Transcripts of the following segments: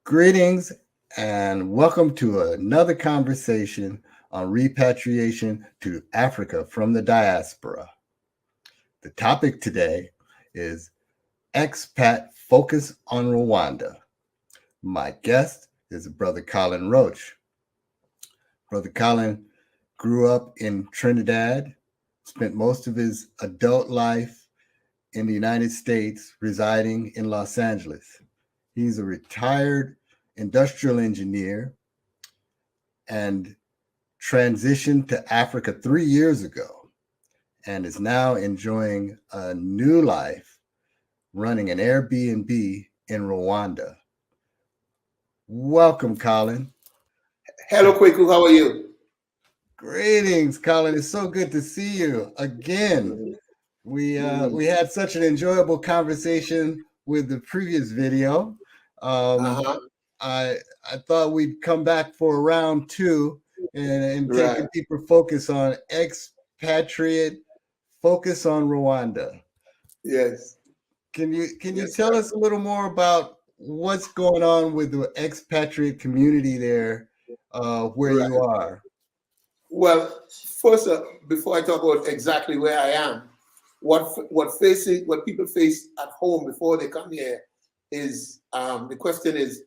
Greetings and welcome to another conversation on repatriation to Africa from the diaspora. The topic today is Expat Focus on Rwanda. My guest is Brother Colin Roach. Brother Colin grew up in Trinidad, spent most of his adult life in the United States, residing in Los Angeles. He's a retired industrial engineer and transitioned to Africa 3 years ago and is now enjoying a new life running an Airbnb in Rwanda. Welcome, Colin. Hello, Kweku. How are you? Greetings, Colin. It's so good to see you again. We had such an enjoyable conversation with the previous video. Uh-huh. I thought we'd come back for round two and take Right. a deeper focus on expatriate focus on Rwanda. Yes. Can you Yes, tell sir. us a little more about what's going on with the expatriate community there, where you Right. are? Well, first, before I talk about exactly where I am, what people face at home before they come here is the question is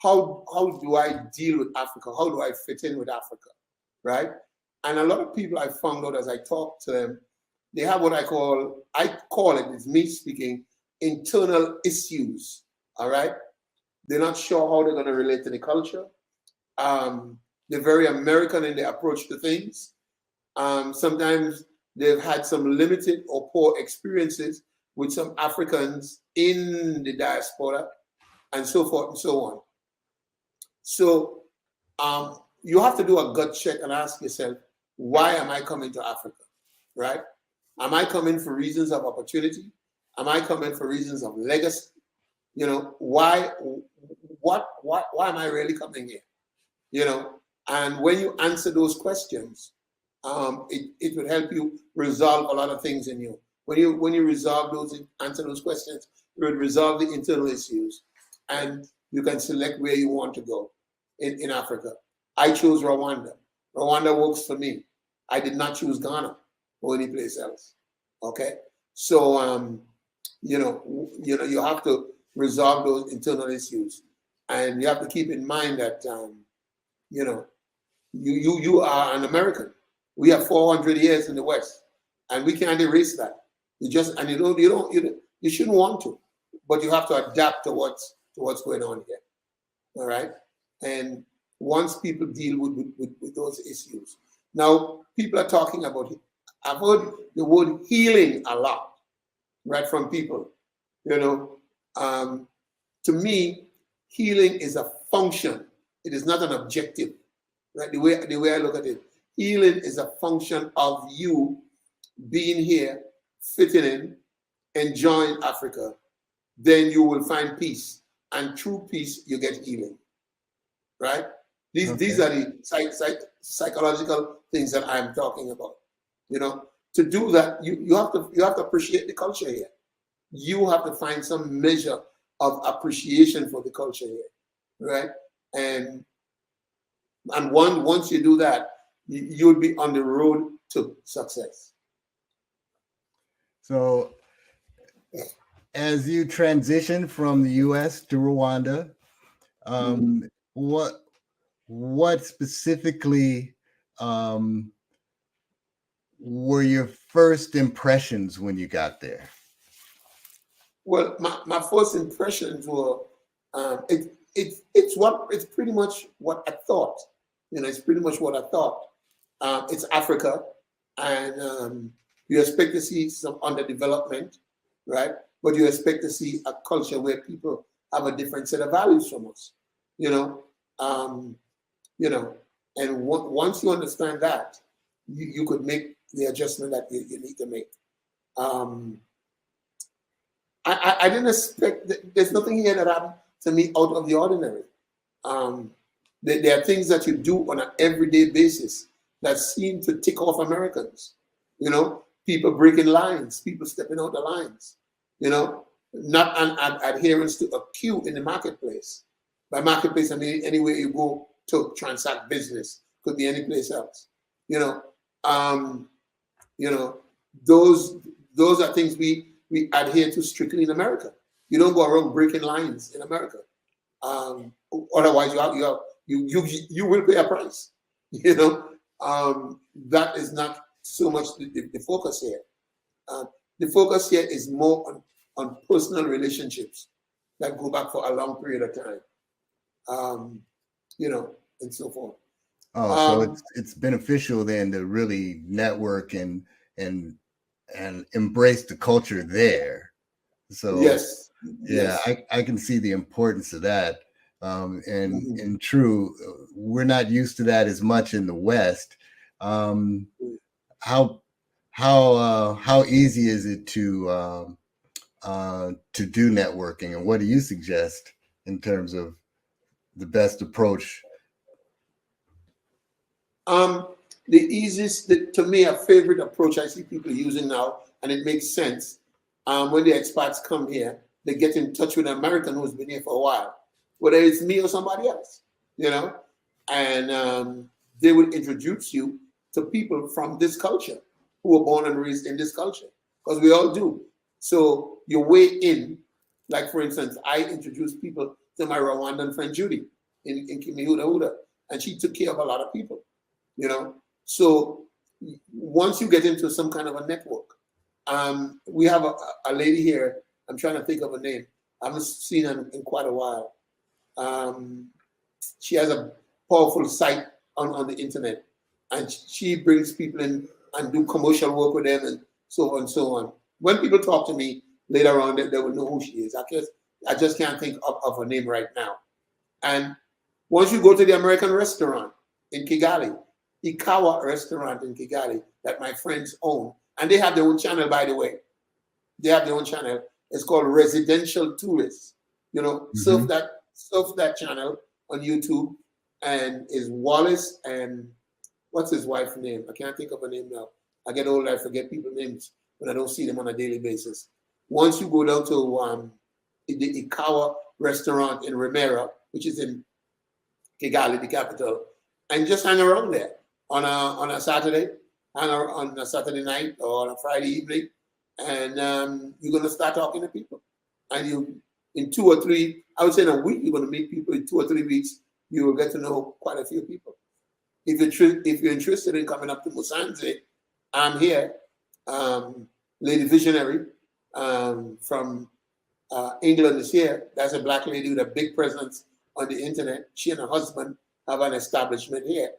how do I deal with Africa? How do I fit in with Africa? Right? And a lot of people I found out as I talk to them, they have what I call it, it's me speaking, internal issues. All right. They're not sure how they're going to relate to the culture. They're very American in their approach to things. Sometimes they've had some limited or poor experiences with some Africans in the diaspora, and so forth and so on. So you have to do a gut check and ask yourself, why am I coming to Africa? Right? Am I coming for reasons of opportunity? Am I coming for reasons of legacy? You know, why am I really coming here? You know, and when you answer those questions, it will help you resolve a lot of things in you. When you resolve answer those questions, it will resolve the internal issues, and you can select where you want to go in Africa. I chose Rwanda. Rwanda works for me. I did not choose Ghana or any place else. Okay, so you have to resolve those internal issues, and you have to keep in mind that you know you are an American. We have 400 years in the West, and we can't erase that. You shouldn't want to, but you have to adapt to what's going on here. All right, and once people deal with those issues, now people are talking about. I've heard the word healing a lot, right, from people. You know, to me, healing is a function. It is not an objective, right? The way I look at it, healing is a function of you being here, fitting in, enjoying Africa. Then you will find peace, and through peace you get healing, right? These Okay. are the psychological things that I'm talking about. You know, to do that, you have to appreciate the culture here. You have to find some measure of appreciation for the culture here, right? And once you do that, you'll be on the road to success. So, as you transition from the U.S. to Rwanda, Mhm. um, what specifically um, were your first impressions when you got there? Well, my first impressions were it's pretty much what I thought. You know, it's pretty much what I thought. It's Africa, and you expect to see some underdevelopment, right? But you expect to see a culture where people have a different set of values from us. You know, um, you know, and once you understand that, you could make the adjustment that you need to make. Um, I didn't expect. There's nothing here that happened to me out of the ordinary. Um, there are things that you do on an everyday basis that seem to tick off Americans. You know, people breaking lines, people stepping out the lines. You know, not an adherence to a queue in the marketplace. By marketplace, I mean anywhere you go to transact business. Could be any place else. You know, you know, those are things we adhere to strictly in America. You don't go around breaking lines in America. Otherwise, you will pay a price. You know, that is not so much the focus here. The focus here is more on personal relationships that go back for a long period of time. You know, and so forth. Oh, so it's beneficial then to really network and embrace the culture there. So yes, yeah, yes. I can see the importance of that. And true, we're not used to that as much in the West. How easy is it to do networking, and what do you suggest in terms of the best approach? The easiest, to me, a favorite approach I see people using now, and it makes sense. When the expats come here, they get in touch with an American who's been here for a while, whether it's me or somebody else, you know, and they will introduce you to people from this culture who were born and raised in this culture, because we all do. So your way in, like for instance, I introduced people to my Rwandan friend Judy in Kimihuda, and she took care of a lot of people, you know. So once you get into some kind of a network, we have a lady here. I'm trying to think of her name. I haven't seen her in quite a while. She has a powerful site on the internet, and she brings people in and do commercial work with them and so on and so on. When people talk to me later on, they will know who she is. I just can't think of her name right now. And once you go to the American restaurant in Kigali, Ikawa restaurant in Kigali that my friends own, and they have their own channel, by the way. They have their own channel. It's called Residential Tourists. You know, surf that channel on YouTube, and is Wallace and what's his wife's name? I can't think of her name now. I get old, I forget people's names when I don't see them on a daily basis. Once you go down to the Ikawa restaurant in Remera, which is in Kigali, the capital, and just hang around there on a Saturday, on a Saturday night or on a Friday evening, and you're going to start talking to people. And you, in 2 or 3, I would say in a week, you're going to meet people. In 2 or 3 weeks, you will get to know quite a few people. If you're interested in coming up to Musanze, I'm here. Lady Visionary from England is here. That's a black lady with a big presence on the internet. She and her husband have an establishment here.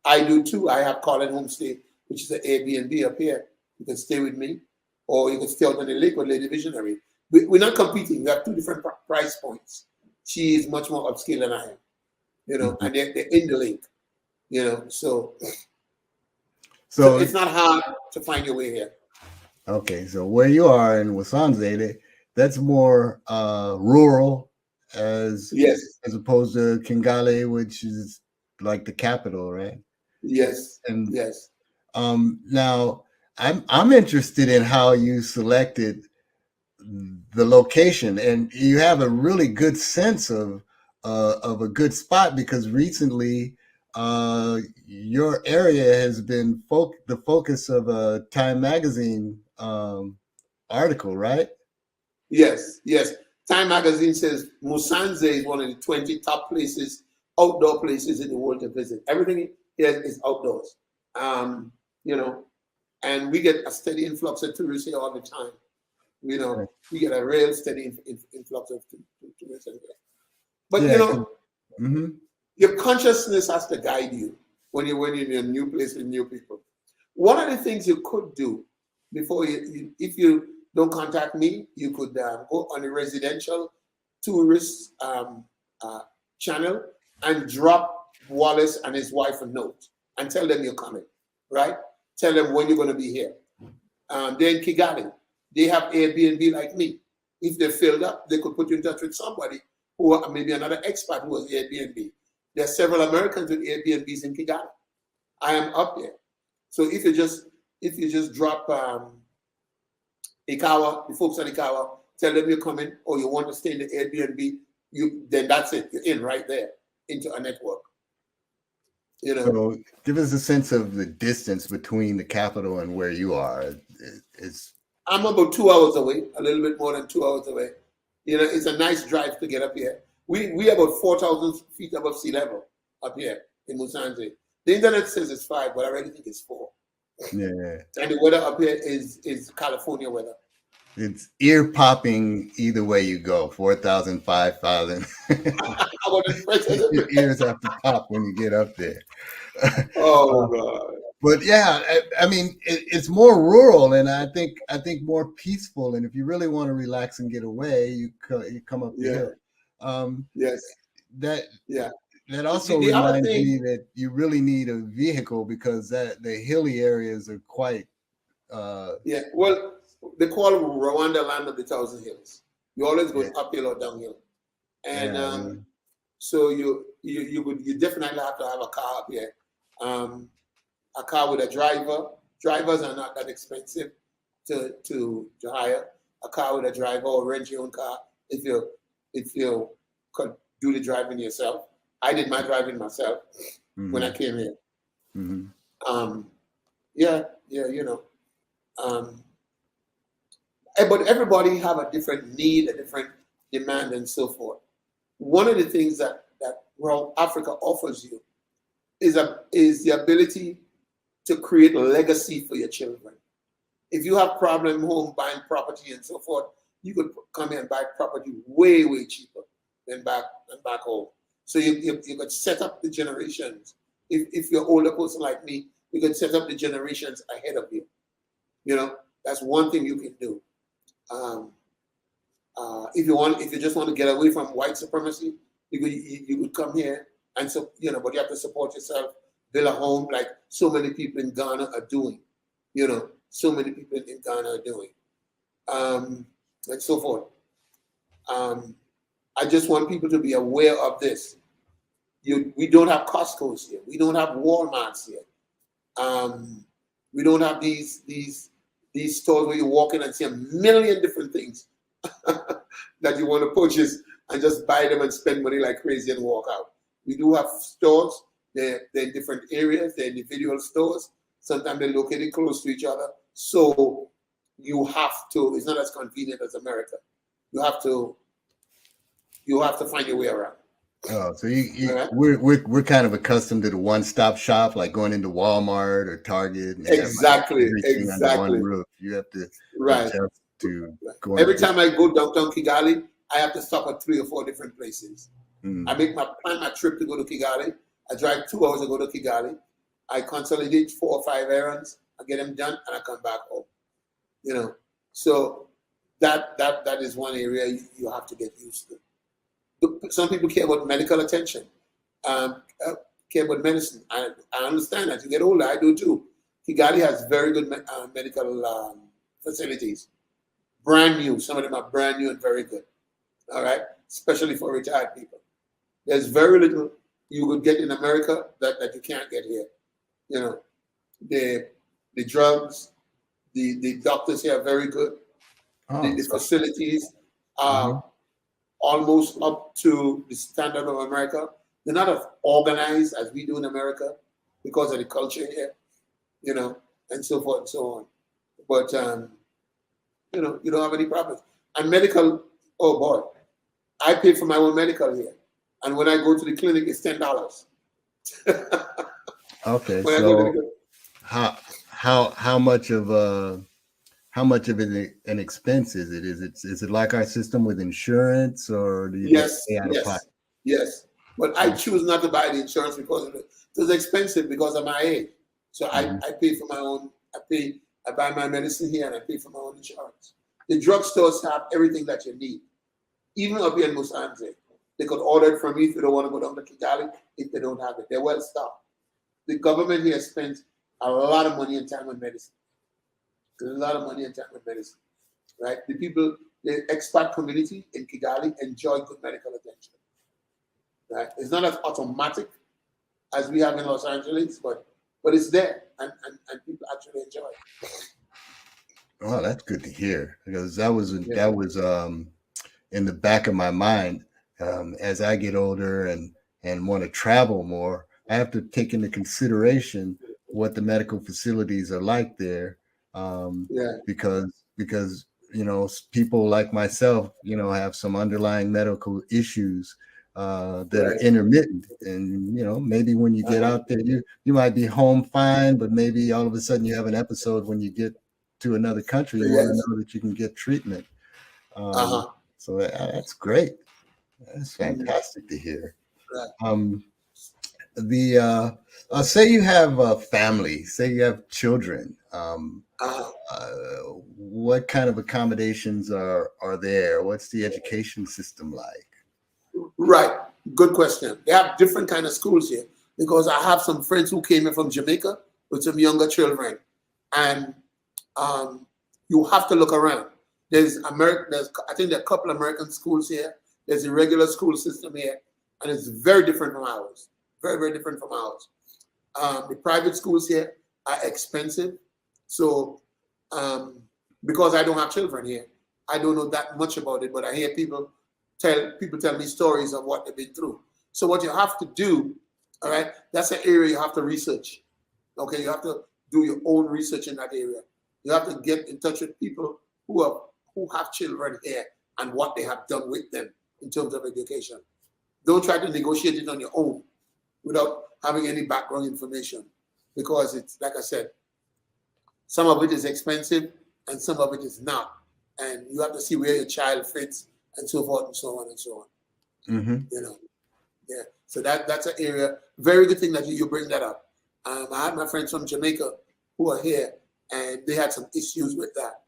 I do too. I have Colin Homestay, which is an Airbnb up here. You can stay with me, or you can stay out on the lake with Lady Visionary. We're not competing. We have 2 different price points. She is much more upscale than I am, you know, and they're in the lake, you know. So it's not hard to find your way here. Okay, so where you are in Musanze, that's more rural as opposed to Kigali, which is like the capital, right? Yes. And yes. Now I'm interested in how you selected the location, and you have a really good sense of a good spot, because recently your area has been the focus of a Time magazine article, right? Yes. Time magazine says Musanze is one of the 20 top places, outdoor places in the world to visit. Everything here is outdoors, you know, and we get a steady influx of tourists here all the time. You know, we get a real steady influx of tourists here. But you know, your consciousness has to guide you when you're in a new place with new people. One of the things you could do before if you don't contact me, you could go on the Residential Tourist channel and drop Wallace and his wife a note and tell them you're coming, right? Tell them when you're going to be here. They're in Kigali. They have Airbnb like me. If they're filled up, they could put you in touch with somebody who are maybe another expat who has Airbnb. There are several Americans with Airbnbs in Kigali. I am up there. So if you just drop Ikawa, the folks at Ikawa, tell them you're coming or you want to stay in the Airbnb then that's it. You're in right there into a network. You know. So give us a sense of the distance between the capital and where you are. It's I'm about 2 hours away, a little bit more than 2 hours away. You know, it's a nice drive to get up here. We are about 4,000 feet above sea level up here in Musanze. The internet says it's 5, but I really think it's 4. yeah. And the weather up here is California weather. It's ear popping either way you go. 4,000, 5,000. Your ears have to pop when you get up there. Oh God. But yeah, I mean, it's more rural, and I think more peaceful. And if you really want to relax and get away, you come up the hill. Yes. That Yeah. That also reminds me that you really need a vehicle because the hilly areas are quite. Yeah. Well, they call Rwanda land of the 1,000 hills. You always go uphill or downhill, and so you definitely have to have a car up here. A car with a driver. Drivers are not that expensive to hire. A car with a driver or rent your own car if you could do the driving yourself. I did my driving myself when I came here. Mm-hmm. You know. But everybody have a different need, a different demand, and so forth. One of the things that rural Africa offers you is the ability to create a legacy for your children. If you have problem home buying property and so forth, you could come here and buy property way, way cheaper than back home. So you could set up the generations. If you're an older person like me, you could set up the generations ahead of you. You know, that's one thing you can do. If you just want to get away from white supremacy, you could come here and so but you have to support yourself, build a home like so many people in Ghana are doing. So many people in Ghana are doing, and so forth. I just want people to be aware of this. We don't have Costco's here. We don't have Walmart's here. We don't have these stores where you walk in and see a million different things that you want to purchase and just buy them and spend money like crazy and walk out. We do have stores. They're in different areas. They're individual stores. Sometimes they're located close to each other. So you have to, it's not as convenient as America. You have to find your way around. Oh, so we're kind of accustomed to the one-stop shop, like going into Walmart or Target. And exactly. Under one roof. You have to adjust to go. Every time I go downtown Kigali, I have to stop at 3 or 4 different places. I plan my trip to go to Kigali. I drive 2 hours to go to Kigali. I consolidate 4 or 5 errands. I get them done, and I come back home. So that is one area you have to get used to. Some people care about medical attention, care about medicine. I understand that. You get older, I do too. Kigali has very good medical facilities. Brand new. Some of them are brand new and very good. All right? Especially for retired people. There's very little you could get in America that you can't get here. The drugs, the doctors here are very good. The facilities are almost up to the standard of America. They're not as organized as we do in America because of the culture here, and so forth and so on. But, you don't have any problems. And medical, oh boy, I pay for my own medical here. And when I go to the clinic, it's $10. Okay, so how much of an expense is it? Is it like our system with insurance, or do you pay out of pocket? Yes. But I choose not to buy the insurance because of it. It's expensive because of my age. So I pay for my own. I buy my medicine here and I pay for my own insurance. The drugstores have everything that you need. Even up here in Musanze, they could order it from me if you don't want to go down to Kigali. If they don't have it, they're well stocked. The government here spends a lot of money and time on medicine. There's a lot of money and time on medicine, right? The expat community in Kigali enjoy good medical attention, right? It's not as automatic as we have in Los Angeles, but it's there, and people actually enjoy it. Oh, that's good to hear, because that was in the back of my mind as I get older and want to travel more, I have to take into consideration what the medical facilities are like there, Yeah. because people like myself have some underlying medical issues that are Right. intermittent, and maybe when you get out there, you might be home fine, but maybe all of a sudden you have an episode when you get to another country. You want to Yes. know that you can get treatment. Uh-huh. So that's great. That's Mhm. fantastic to hear. Right. Um, the say you have a family, say you have children. Uh-huh. What kind of accommodations are there? What's the education system like? Right. Good question. They have different kind of schools here because I have some friends who came in from Jamaica with some younger children, and you have to look around. There's I think there are a couple of American schools here. There's a regular school system here, and it's very different from ours. Very, very different from ours. The private schools here are expensive, so because I don't have children here, I don't know that much about it. But I hear people tell me stories of what they've been through. So what you have to do, all right, that's an area you have to research. Okay, you have to do your own research in that area. You have to get in touch with people who have children here and what they have done with them in terms of education. Don't try to negotiate it on your own without having any background information, because it's like I said, some of it is expensive and some of it is not, and you have to see where your child fits and so forth and so on and so on. Mm-hmm. Yeah. So that's an area. Very good thing that you bring that up. I had my friends from Jamaica who are here, and they had some issues with that.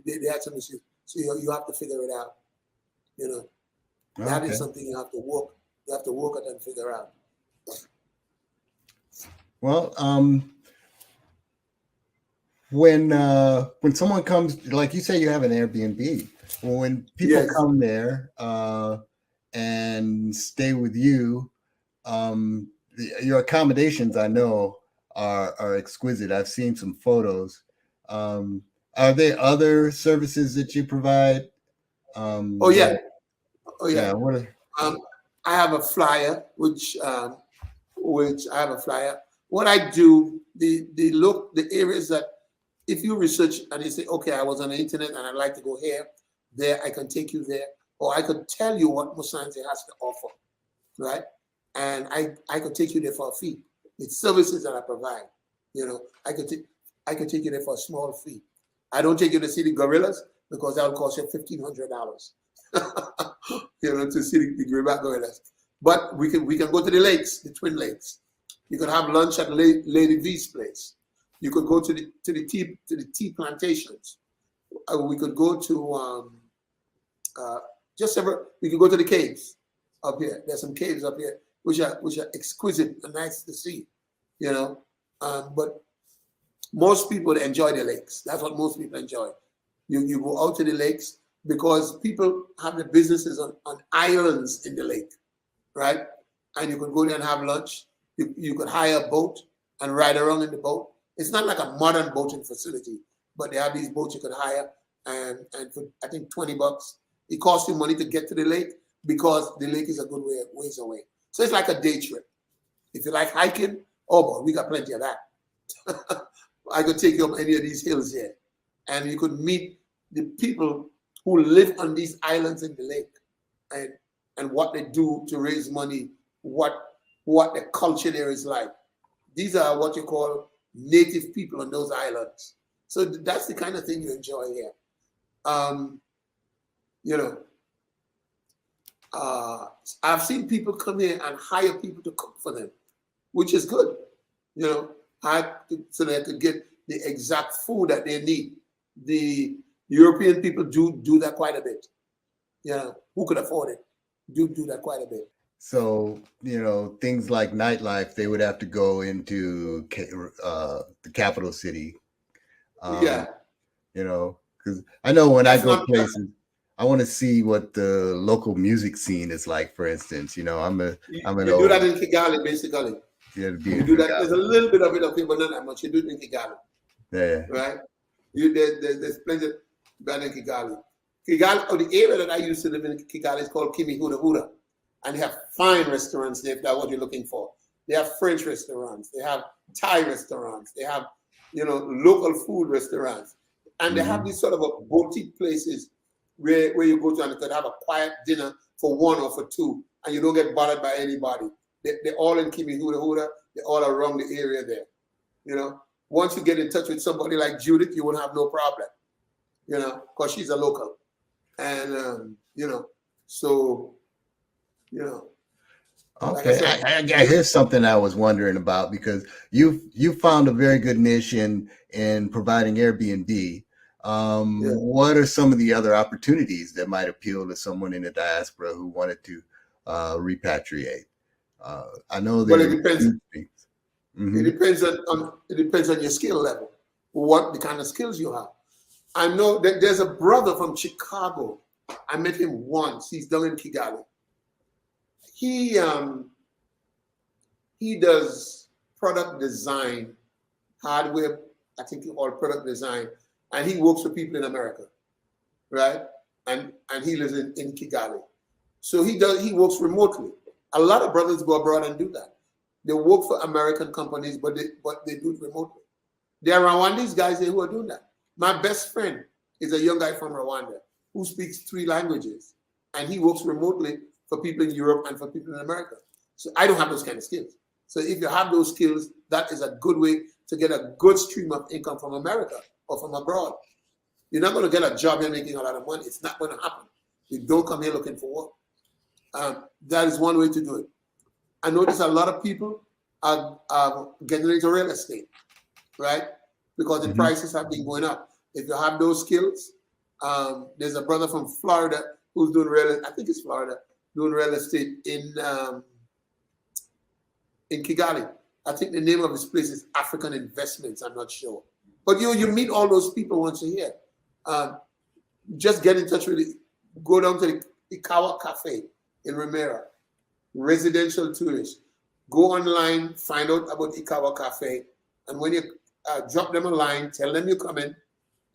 They had some issues, so you have to figure it out. That is something you have to work. You have to work at and figure out. Well, when someone comes, like you say, you have an Airbnb. Well, when people come there and stay with you, your accommodations, I know, are exquisite. I've seen some photos. Are there other services that you provide? Oh yeah. What I have a flyer, which I have a flyer. What I do, the areas that, if you research and you say, okay, I was on the internet and I'd like to go here, there, I can take you there, or I could tell you what Musanze has to offer, right? And I could take you there for a fee. It's services that I provide. I could take you there for a small fee. I don't take you to see the gorillas because that will cost you $1,500. To see the greenback gorillas. But we can go to the lakes, the Twin Lakes. You could have lunch at Lady V's place. You could go to the tea plantations. We could go to we could go to the caves up here. There's some caves up here which are exquisite and nice to see. But most people enjoy the lakes. That's what most people enjoy. You go out to the lakes because people have their businesses on islands in the lake, right? And you could go there and have lunch. You could hire a boat and ride around in the boat. It's not like a modern boating facility, but they have these boats you could hire, and for I think $20, it costs you money to get to the lake because the lake is a good ways away. So it's like a day trip. If you like hiking, oh boy, we got plenty of that. I could take you up any of these hills here, and you could meet the people who live on these islands in the lake, and what they do to raise money, what the culture there is like. These are what you call native people on those islands. So that's the kind of thing you enjoy here. I've seen people come here and hire people to cook for them, which is good. So they could get the exact food that they need. The European people do that quite a bit. Who could afford it? Do that quite a bit. So, things like nightlife, they would have to go into the capital city. Because I know when I go places, I want to see what the local music scene is like. For instance, you do that in Kigali, basically. Yeah, you do that. There's a little bit of it up here, but not that much. You do it in Kigali. Yeah. Right. There's plenty of that in Kigali. Kigali, or the area that I used to live in Kigali is called Kimihurahura. And they have fine restaurants there if that's what you're looking for. They have French restaurants. They have Thai restaurants. They have, local food restaurants. And they have these sort of a boutique places where you go to and you could have a quiet dinner for one or for two, and you don't get bothered by anybody. They're all in Kimihurahura. They're all around the area there. Once you get in touch with somebody like Judith, you will have no problem, because she's a local. And, so, Okay, like here's something I was wondering about, because you found a very good niche in providing Airbnb. What are some of the other opportunities that might appeal to someone in the diaspora who wanted to repatriate? I know that it depends. It depends on your skill level, what the kind of skills you have. I know that there's a brother from Chicago. I met him once. He's down in Kigali. He does product design, hardware, I think all product design, and he works for people in America, right? And he lives in Kigali. So he works remotely. A lot of brothers go abroad and do that. They work for American companies, but they do it remotely. There are Rwandese guys there who are doing that. My best friend is a young guy from Rwanda who speaks 3 languages, and he works remotely for people in Europe and for people in America. So I don't have those kind of skills. So if you have those skills, that is a good way to get a good stream of income from America or from abroad. You're not going to get a job here making a lot of money. It's not going to happen. You don't come here looking for work. That is one way to do it. I notice a lot of people are getting into real estate, right? Because the prices have been going up. If you have those skills, there's a brother from Florida who's doing I think it's Florida, doing real estate in Kigali. I think the name of his place is African Investments. I'm not sure. But you meet all those people once a year. Just get in touch with it. Go down to the Ikawa Cafe in Remera. Residential tourists. Go online, find out about Ikawa Cafe. And when you drop them a line, tell them you come in,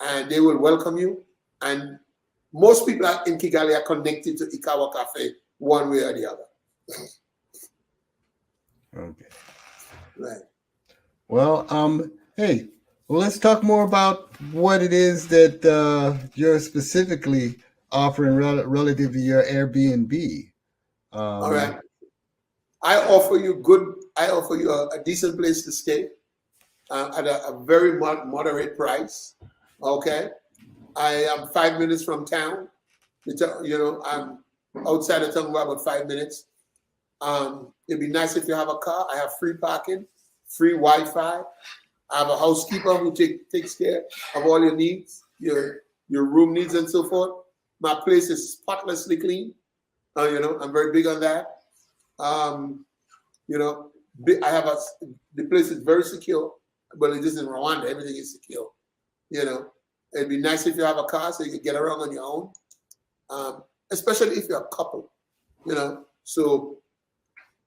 and they will welcome you. And most people in Kigali are connected to Ikawa Cafe one way or the other. Okay. Right. Well, hey, let's talk more about what it is that you're specifically offering relative to your Airbnb. All right. I offer you a decent place to stay at a very moderate price. Okay. I am 5 minutes from town. I'm outside of town by about 5 minutes. It'd be nice if you have a car. I have free parking, free Wi-Fi. I have a housekeeper who takes care of all your needs, your room needs and so forth. My place is spotlessly clean. I'm very big on that. The place is very secure, but it is in Rwanda. Everything is secure. It'd be nice if you have a car so you can get around on your own, especially if you're a couple. So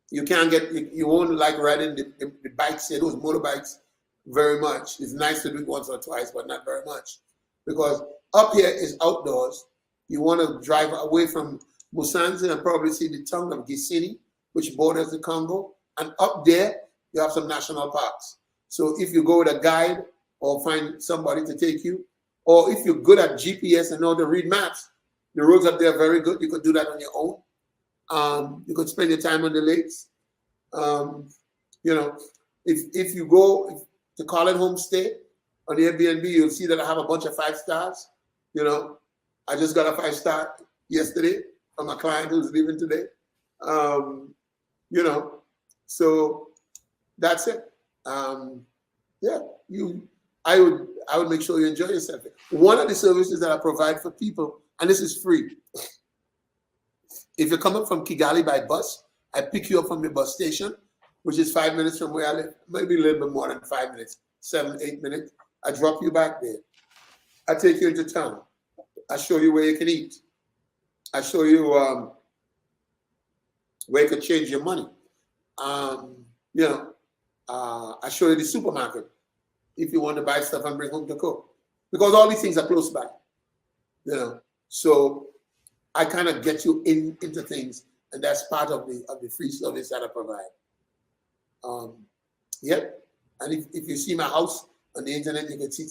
you can't you won't like riding the bikes here, those motorbikes very much. It's nice to do it once or twice, but not very much, because up here is outdoors. You want to drive away from Musanze and probably see the tongue of Gisenyi, which borders the Congo. And up there, you have some national parks. So if you go with a guide or find somebody to take you, or if you're good at GPS and know to read maps, the roads up there are very good. You could do that on your own. You could spend your time on the lakes. If you go to Colin Homestay on the Airbnb, you'll see that I have a bunch of 5 stars. I just got a 5-star yesterday from a client who's leaving today. So that's it. I would make sure you enjoy yourself. One of the services that I provide for people, and this is free. If you come up from Kigali by bus, I pick you up from the bus station, which is 5 minutes from where I live, maybe a little bit more than 5 minutes, 7, 8 minutes. I drop you back there. I take you into town. I show you where you can eat. I show you where you can change your money. I show you the supermarket if you want to buy stuff and bring home to cook, because all these things are close by. So I kind of get you into things, and that's part of the free service that I provide. Yep. And if you see my house on the internet, you can see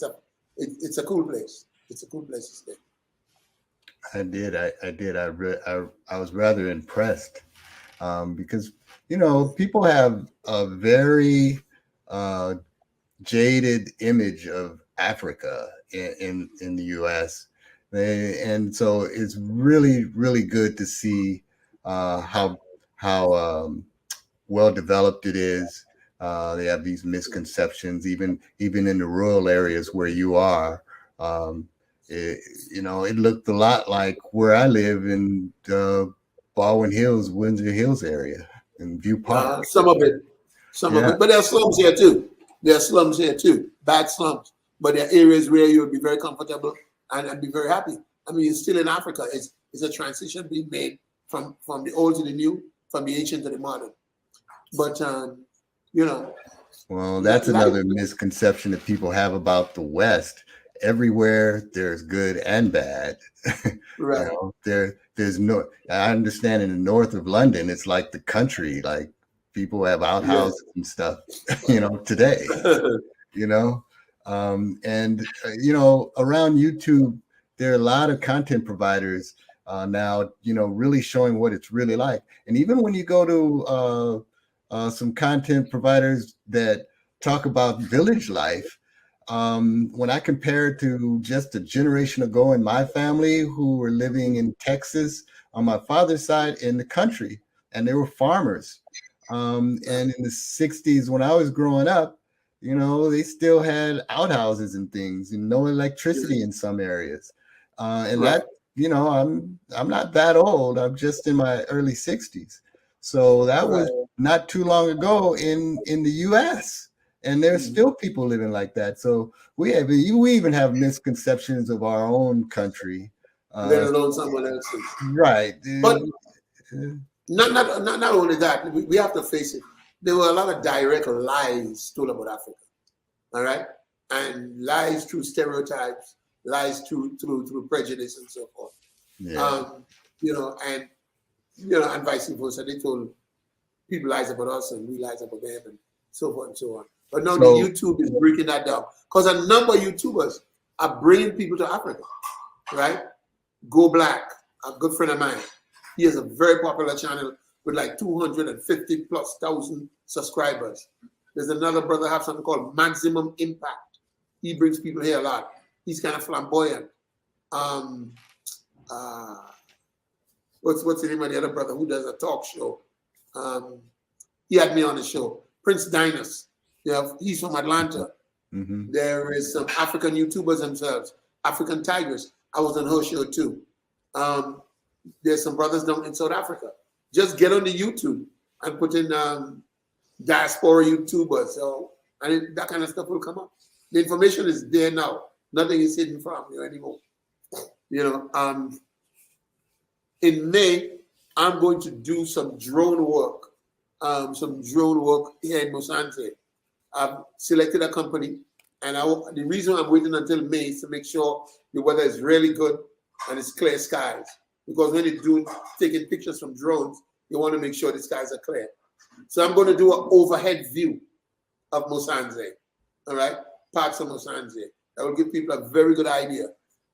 it's a cool place. It's a cool place to stay. I did. I did. I was rather impressed because, you know, people have a very jaded image of Africa in the U.S. And so it's really, really good to see how well developed it is. They have these misconceptions, even in the rural areas where you are. You know, it looked a lot like where I live in Baldwin Hills, Windsor Hills area, in View Park. Some of it, but there are slums here too. There are slums here too, bad slums, but there are areas where you'll be very comfortable and be very happy. I mean, you're still in Africa. It's a transition being made from the old to the new, from the ancient to the modern. But you know, well, that's another misconception that people have about the West. Everywhere there's good and bad. Right. You know, there's no. I understand in the north of London, it's like the country. Like people have outhouses and stuff. You know, today. You know, and you know, around YouTube, there are a lot of content providers now. You know, really showing what it's really like. And even when you go to some content providers that talk about village life. When I compare it to just a generation ago in my family who were living in Texas on my father's side in the country, and they were farmers. And in the 60s, when I was growing up, you know, they still had outhouses and things and no electricity in some areas. And that, you know, I'm not that old. I'm just in my early 60s. So that was not too long ago in the US. And there's still people living like that. So we even have misconceptions of our own country. Let alone someone else's. Right. But not only that, we have to face it. There were a lot of direct lies told about Africa. All right? And lies through stereotypes, lies through prejudice and so forth. Yeah. You know, and vice versa. They told people lies about us and we lies about them and so forth and so on. But now the YouTube is breaking that down because a number of YouTubers are bringing people to Africa, right? Go Black, a good friend of mine. He has a very popular channel with like 250,000+ subscribers. There's another brother have something called Maximum Impact. He brings people here a lot. He's kind of flamboyant. What's the name of the other brother who does a talk show? He had me on the show. Prince Dinas. Yeah, he's from Atlanta. Mm-hmm. There is some African YouTubers themselves, African Tigers. I was on her show too. There's some brothers down in South Africa. Just get on the YouTube and put in diaspora YouTubers. So, and that kind of stuff will come up. The information is there now. Nothing is hidden from you anymore. You know, in May, I'm going to do some drone work. Here in Musanze. I've selected a company, and the reason I'm waiting until May is to make sure the weather is really good and it's clear skies. Because when you're taking pictures from drones, you want to make sure the skies are clear. So I'm going to do an overhead view of Musanze, all right? Parts of Musanze. That will give people a very good idea,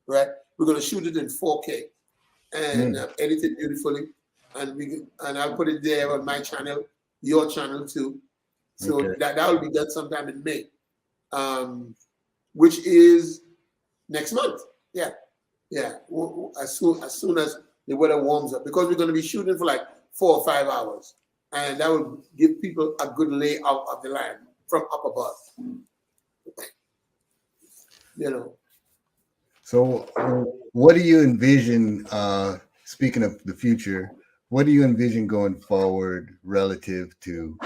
right? We're going to shoot it in 4K and edit it beautifully, and I'll put it there on my channel, your channel too. So that will be done sometime in May, which is next month. Yeah. As soon as the weather warms up, because we're going to be shooting for like 4 or 5 hours, and that will give people a good layout of the land from up above. You know. So, what do you envision? Speaking of the future, what do you envision going forward relative to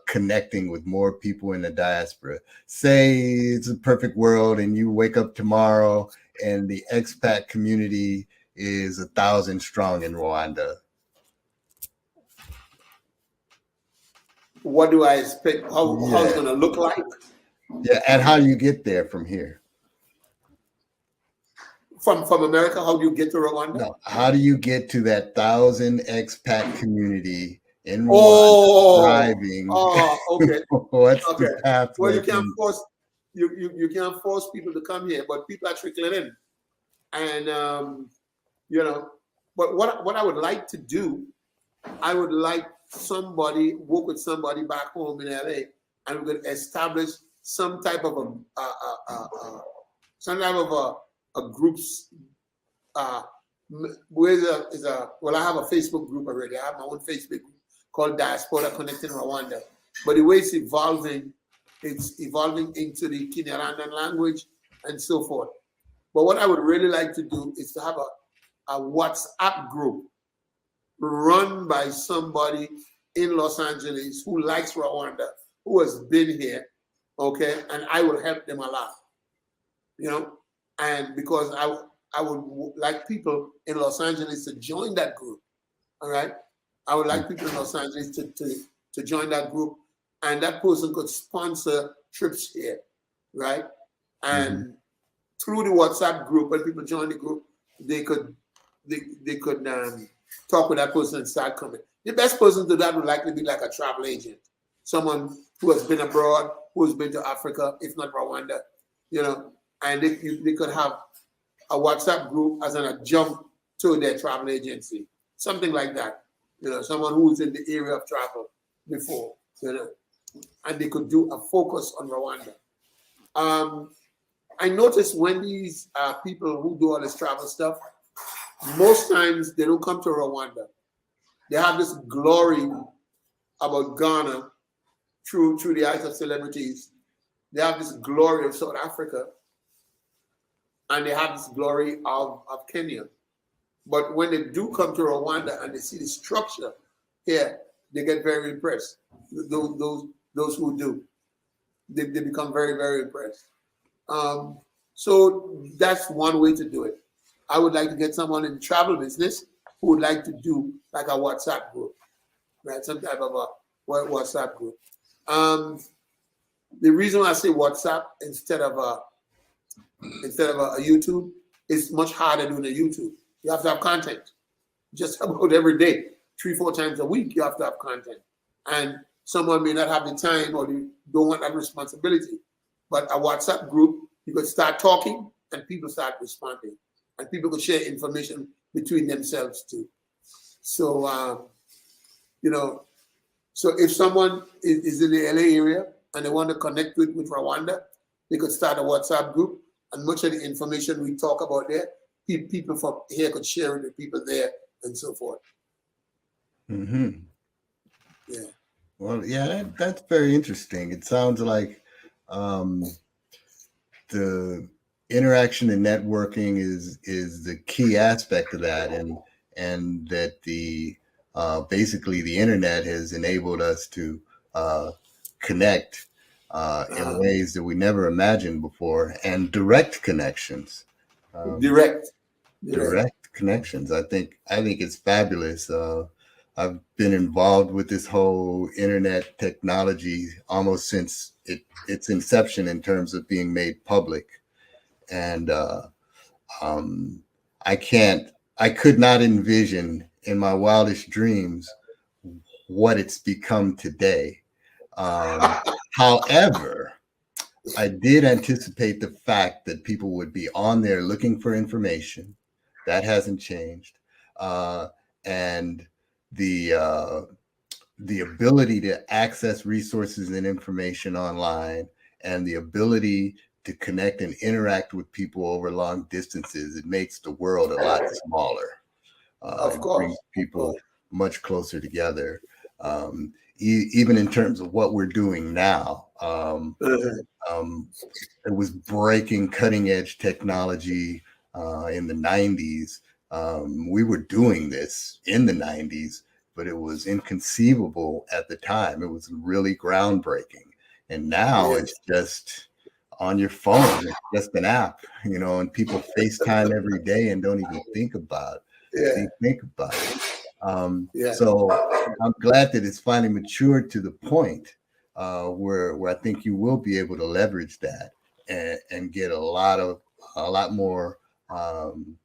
connecting with more people in the diaspora? Say it's a perfect world and you wake up tomorrow and the expat community is 1,000 strong in Rwanda. What do I expect? How it's going to look like? Yeah, and how you get there from here. From America, how do you get to Rwanda? No, how do you get to that 1,000 expat community in Rwanda Oh, driving? okay, What's okay. the pathway? Well, you can't force you can't force people to come here, but people are trickling in, and you know. But what I would like to do, I would like somebody work with somebody back home in LA, and we could establish some type of a groups. Well, I have a Facebook group already. I have my own Facebook group called Diaspora Connecting Rwanda. But the way it's evolving into the Kinyarwanda language and so forth. But what I would really like to do is to have a WhatsApp group run by somebody in Los Angeles who likes Rwanda, who has been here, okay, and I will help them a lot, and because I would like people in Los Angeles to join that group, all right? I would like people in Los Angeles to join that group, and that person could sponsor trips here, right? And through the WhatsApp group, when people join the group, they could talk with that person and start coming. The best person to that would likely be like a travel agent, someone who has been abroad, who has been to Africa, if not Rwanda, and they could have a WhatsApp group as an adjunct to their travel agency, something like that. Someone who's in the area of travel before, and they could do a focus on Rwanda. I noticed when these people who do all this travel stuff, most times they don't come to Rwanda. They have this glory about Ghana through the eyes of celebrities. They have this glory of South Africa, and they have this glory of Kenya. But when they do come to Rwanda and they see the structure here, they get very impressed. Those who do, they become very, very impressed. So that's one way to do it. I would like to get someone in the travel business who would like to do like a WhatsApp group, right? Some type of a WhatsApp group. The reason why I say WhatsApp instead of a YouTube, is much harder doing a YouTube. You have to have content just about every day, 3-4 times a week. You have to have content, and someone may not have the time or they don't want that responsibility. But a WhatsApp group, you could start talking and people start responding, and people could share information between themselves too. So, so if someone is in the LA area and they want to connect with Rwanda, they could start a WhatsApp group, and much of the information we talk about there, people from here could share it with people there and so forth. Yeah. Well, yeah, that's very interesting. It sounds like the interaction and networking is the key aspect of that, and that the basically the internet has enabled us to connect in ways that we never imagined before, and direct connections. Direct connections. I think it's fabulous. I've been involved with this whole internet technology almost since its inception in terms of being made public, and I could not envision in my wildest dreams what it's become today. However, I did anticipate the fact that people would be on there looking for information. That hasn't changed, and the ability to access resources and information online, and the ability to connect and interact with people over long distances, it makes the world a lot smaller. Of course, brings people much closer together. Even in terms of what we're doing now, it was breaking cutting edge technology in the 90s. We were doing this in the 90s, but it was inconceivable at the time. It was really groundbreaking. And now it's just on your phone. It's just an app, and people FaceTime every day and don't even think about it. So I'm glad that it's finally matured to the point where I think you will be able to leverage that and get a lot more um,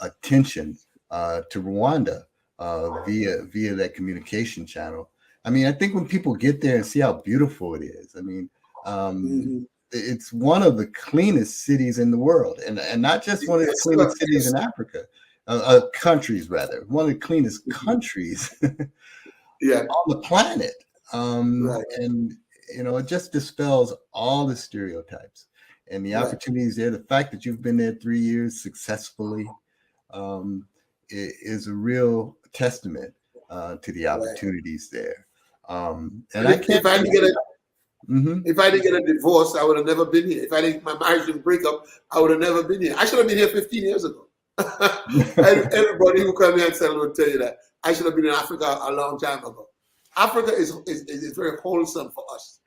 attention to Rwanda via that communication channel. I mean, I think when people get there and see how beautiful it is, I mean, it's one of the cleanest cities in the world, and not just one of the cleanest cities in Africa, countries rather, one of the cleanest countries on the planet. And it just dispels all the stereotypes and the opportunities there. The fact that you've been there 3 years successfully is a real testament to the opportunities there. And if I didn't get a divorce, I would have never been here. If I didn't, my marriage didn't break up, I would have never been here. I should have been here 15 years ago. Everybody who come here and settle will tell you that. I should have been in Africa a long time ago. Africa is very wholesome for us.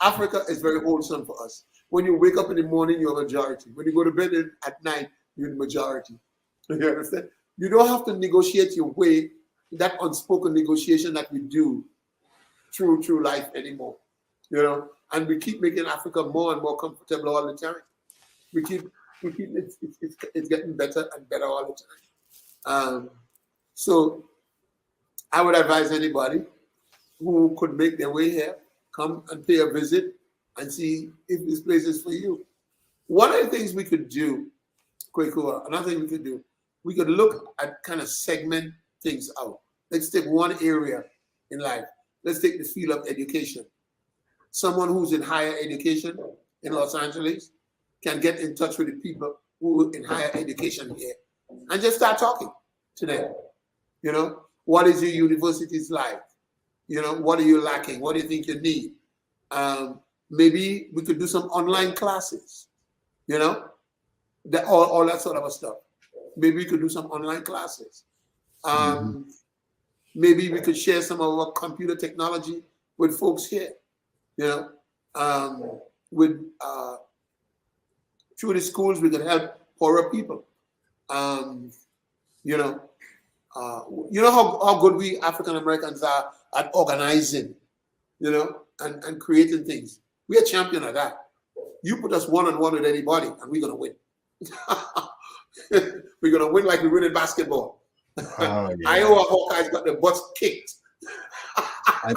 Africa is very wholesome for us. When you wake up in the morning, you're a majority. When you go to bed at night, you're the majority. You understand? You don't have to negotiate your way, that unspoken negotiation that we do through life anymore. And we keep making Africa more and more comfortable all the time. We keep it's getting better and better all the time. So I would advise anybody who could make their way here, come and pay a visit and see if this place is for you. One of the things we could do, another thing we could do, we could look at kind of segment things out. Let's take one area in life. Let's take the field of education. Someone who's in higher education in Los Angeles can get in touch with the people who are in higher education here and just start talking to them. What is your university's like? What are you lacking? What do you think you need? Maybe we could do some online classes, all that sort of stuff. Maybe we could do some online classes. Maybe we could share some of our computer technology with folks here, through the schools, we could help poorer people. How good we African Americans are at organizing, and creating things. We're a champion of that. You put us one-on-one with anybody, and we're gonna win. We're gonna win like we win in basketball. Iowa Hawkeyes got their butts kicked. I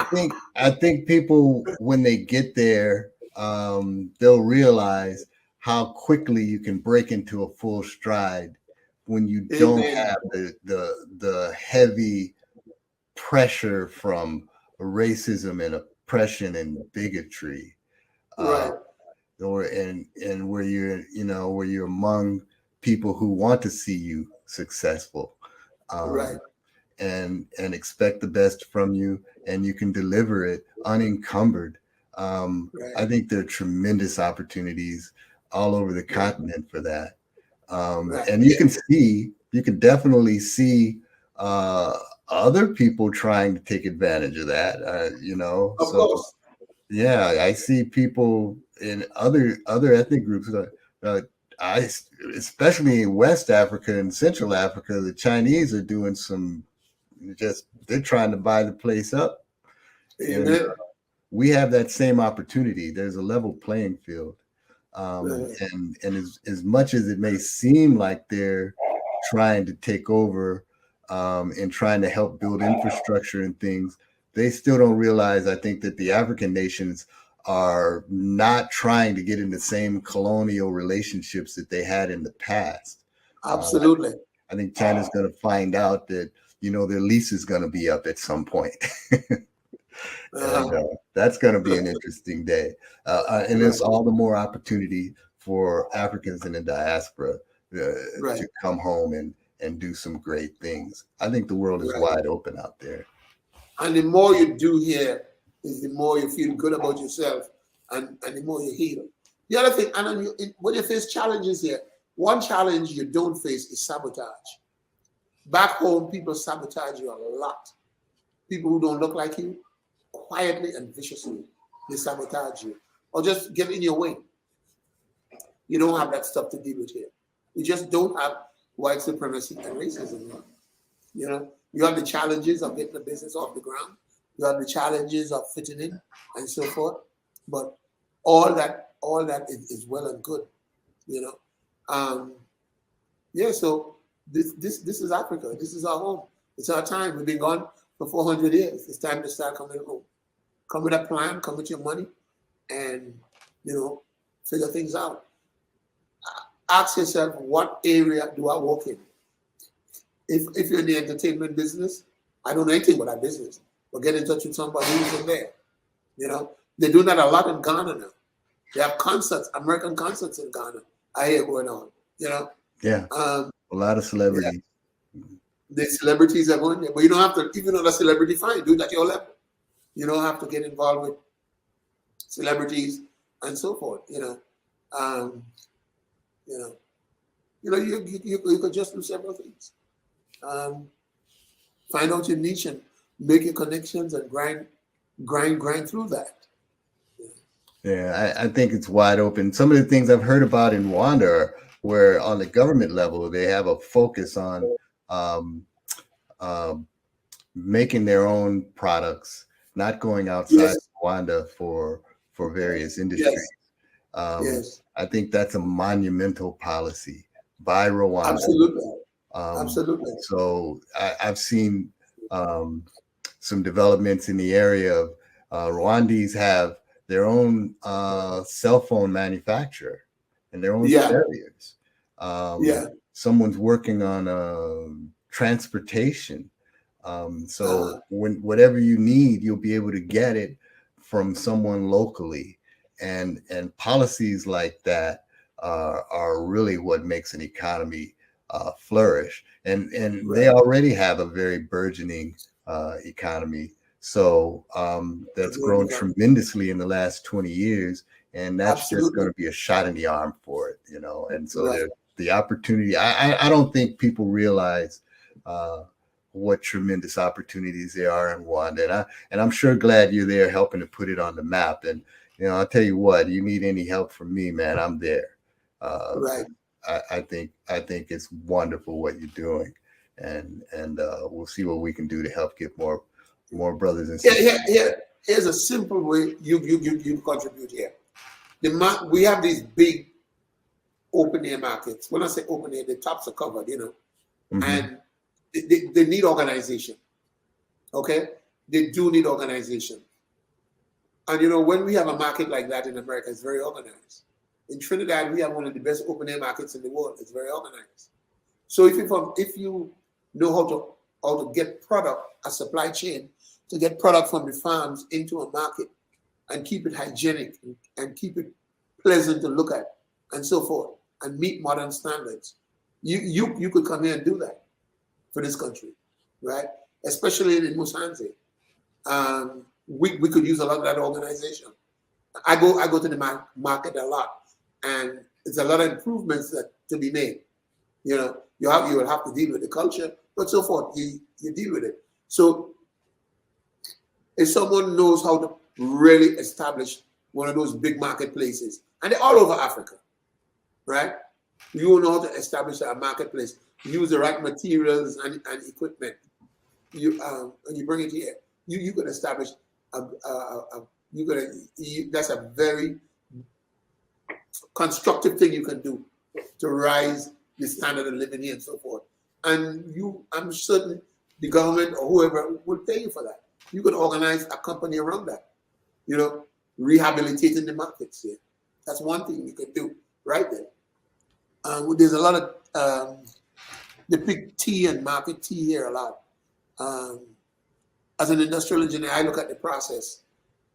think people, when they get there, they'll realize how quickly you can break into a full stride when you don't have the heavy pressure from racism and oppression and bigotry, or where you're among people who want to see you successful, and expect the best from you, and you can deliver it unencumbered. I think there are tremendous opportunities all over the continent for that. And you can definitely see other people trying to take advantage of that. Of course. Yeah, I see people in other ethnic groups. Especially in West Africa and Central Africa, the Chinese are doing they're trying to buy the place up. And we have that same opportunity. There's a level playing field. And as much as it may seem like they're trying to take over and trying to help build infrastructure and things, they still don't realize, I think, that the African nations are not trying to get in the same colonial relationships that they had in the past. Absolutely. I think China's going to find out that, their lease is going to be up at some point. And that's going to be an interesting day. And there's all the more opportunity for Africans in the diaspora to come home and do some great things. I think the world is wide open out there. And the more you do here, is the more you feel good about yourself, and the more you heal. The other thing, and when you face challenges here, one challenge you don't face is sabotage. Back home, people sabotage you a lot. People who don't look like you, quietly and viciously, they sabotage you or just get in your way. You don't have that stuff to deal with here. You just don't have white supremacy and racism. You have the challenges of getting the business off the ground. You have the challenges of fitting in and so forth. But all that is well and good. Yeah, so this is Africa. This is our home. It's our time. We've been gone for 400 years. It's time to start coming home. Come with a plan, come with your money, and figure things out. Ask yourself, what area do I work in? If you're in the entertainment business, I don't know anything about that business, but get in touch with somebody who's in there. They're doing that a lot in Ghana now. They have concerts, American concerts in Ghana. I hear going on. Yeah, a lot of celebrities. Yeah, the celebrities are going there, but you don't have to. Even though the celebrity, fine, do it at your level. You don't have to get involved with celebrities and so forth. You could just do several things. Find out your niche and make your connections and grind through that. Yeah, I think it's wide open. Some of the things I've heard about in Rwanda are where on the government level, they have a focus on making their own products, not going outside Yes. Rwanda for various industries. Yes. I think that's a monumental policy by Rwanda. Absolutely. Absolutely. So I've seen some developments in the area of Rwandese have their own cell phone manufacturer and their own carriers. Someone's working on transportation. So when whatever you need, you'll be able to get it from someone locally. And policies like that are really what makes an economy flourish. And they already have a very burgeoning economy. So that's grown tremendously in the last 20 years. And that's just going to be a shot in the arm for it, And so the opportunity, I don't think people realize what tremendous opportunities there are in Rwanda. And I'm sure glad you're there helping to put it on the map. And, I'll tell you what, you need any help from me, man, I'm there. I think it's wonderful what you're doing. And we'll see what we can do to help get more brothers and sisters. Here's a simple way you contribute here. We have these big open air markets. When I say open air, the tops are covered, and they need organization. Okay, they do need organization. And when we have a market like that in America, it's very organized. In Trinidad, we have one of the best open air markets in the world. It's very organized. So if you know how to get product, a supply chain, to get product from the farms into a market and keep it hygienic and keep it pleasant to look at and so forth and meet modern standards, you could come here and do that for this country, right? Especially in Musanze. We could use a lot of that organization. I go to the market a lot, and it's a lot of improvements that to be made. You will have to deal with the culture, but so forth. You deal with it. So if someone knows how to really establish one of those big marketplaces, and they're all over Africa, right? You know how to establish a marketplace, use the right materials and equipment. And you bring it here. You can establish that's a very constructive thing you can do to rise the standard of living here and so forth. And I'm certain the government or whoever will pay you for that. You could organize a company around that, rehabilitating the markets here. That's one thing you could do right there. There's a lot of the big tea and market tea here a lot. As an industrial engineer, I look at the process,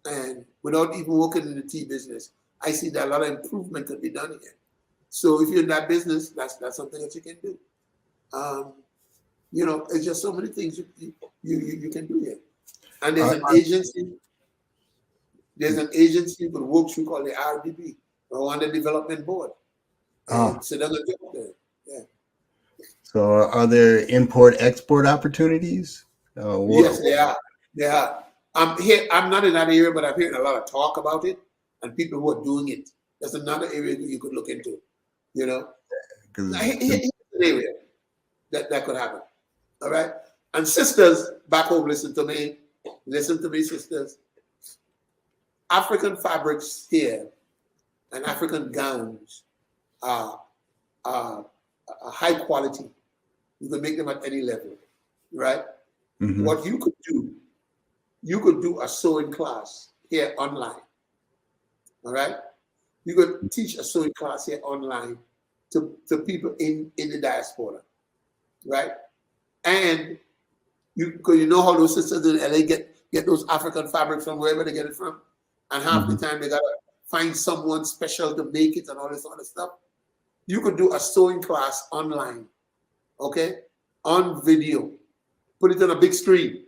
and without even working in the tea business, I see that a lot of improvement could be done here. So if you're in that business, that's something that you can do. It's just so many things you can do here. And there's an agency. There's an agency you could work through called the RDB, Rwanda Development Board. So they're going to get there. Yeah. So are there import-export opportunities? Yes, they are. I'm not in that area, but I've heard a lot of talk about it and people who are doing it. That's another area that you could look into. Here's an area that could happen. All right. And sisters back home, listen to me, sisters. African fabrics here and African gowns are a high quality. You can make them at any level, right? Mhm. What you could do a sewing class here online, all right? You could teach a sewing class here online to people in the diaspora, right? And because you know how those sisters in LA get those African fabrics from wherever they get it from, and half the time they gotta find someone special to make it and all this other stuff. You could do a sewing class online, okay, on video, put it on a big screen,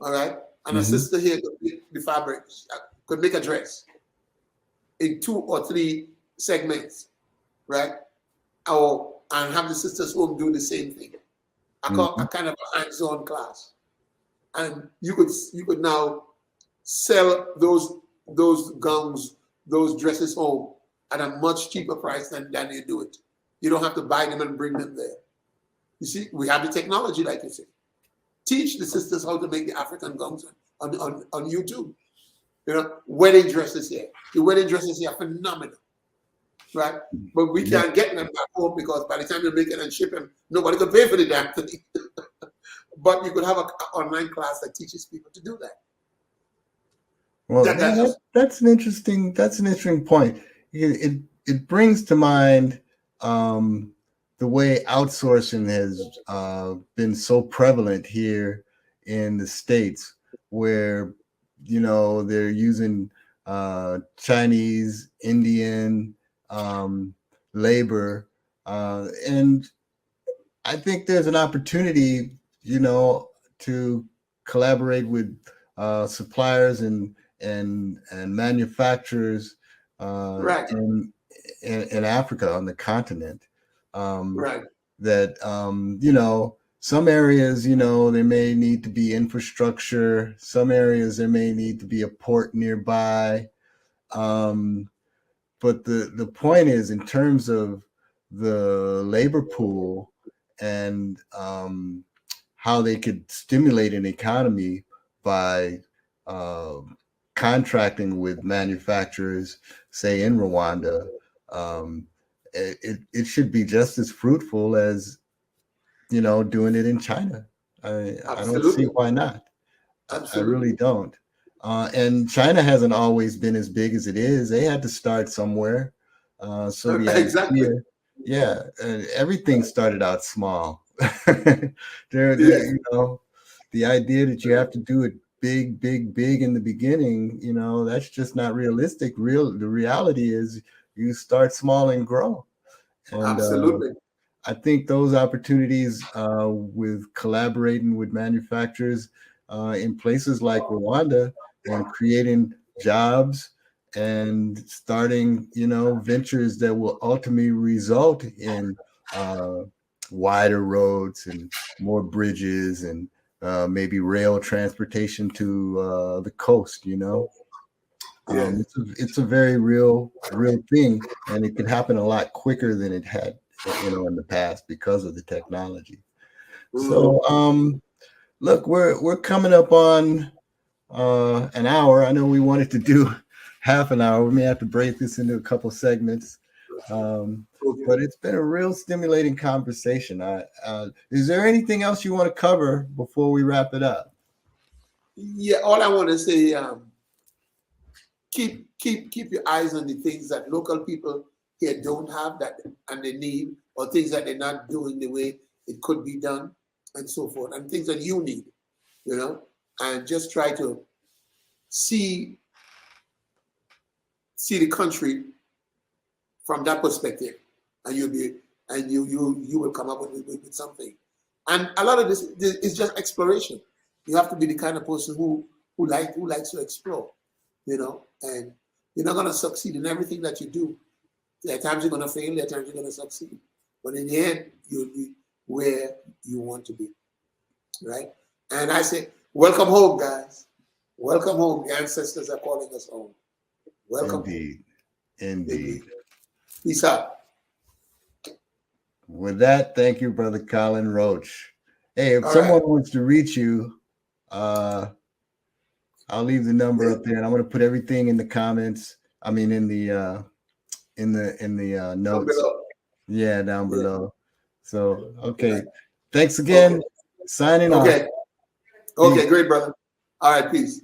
all right, and a sister here could make the fabric, could make a dress in 2 or 3 segments, right? And have the sisters home do the same thing. A kind of a hands-on class, and you could now sell those gowns, those dresses home at a much cheaper price than you do it. You don't have to buy them and bring them there. You see, we have the technology, like you say. Teach the sisters how to make the African gowns on YouTube. You know, wedding dresses here. The wedding dresses here are phenomenal, right? But we can't get them back home because by the time you make it and ship them, nobody can pay for the damn thing. But you could have an online class that teaches people to do that. Well, that's an interesting point. It brings to mind the way outsourcing has been so prevalent here in the States, where they're using Chinese, Indian labor, and I think there's an opportunity, to collaborate with suppliers and manufacturers Right. in Africa, on the continent. Right. That some areas, there may need to be infrastructure. Some areas there may need to be a port nearby. But the point is, in terms of the labor pool and how they could stimulate an economy by contracting with manufacturers, say in Rwanda, it should be just as fruitful as doing it in China. I don't see why not. I really don't. And China hasn't always been as big as it is. They had to start somewhere. So the idea, everything started out small. The idea that you have to do it big in the beginning, that's just not realistic. The reality is you start small and grow. And absolutely. I think those opportunities with collaborating with manufacturers in places like Rwanda and creating jobs and starting, ventures that will ultimately result in wider roads and more bridges and maybe rail transportation to the coast. It's a very real thing, and it can happen a lot quicker than it had, in the past because of the technology. So, look, we're coming up on an hour. I know we wanted to do half an hour. We may have to break this into a couple segments. But it's been a real stimulating conversation. Is there anything else you want to cover before we wrap it up? Yeah, all I want to say, keep your eyes on the things that local people here don't have and they need, or things that they're not doing the way it could be done, and so forth, and things that you need, and just try to see the country from that perspective, and you will come up with something. And a lot of this is just exploration. You have to be the kind of person who likes to explore, and you're not going to succeed in everything that you do. There are times you're going to fail, there are times you're going to succeed. But in the end, you'll be where you want to be, right? And I say, welcome home, guys. Welcome home. The ancestors are calling us home. Welcome. Indeed. Peace out. With that, thank you, Brother Colin Roach. Hey, if someone wants to reach you, I'll leave the number up there, and I'm going to put everything in the comments. I mean, in the notes. Down below. Yeah, down below. So, okay. Thanks again. Okay. Signing off. Okay. Okay, great, brother. All right, peace.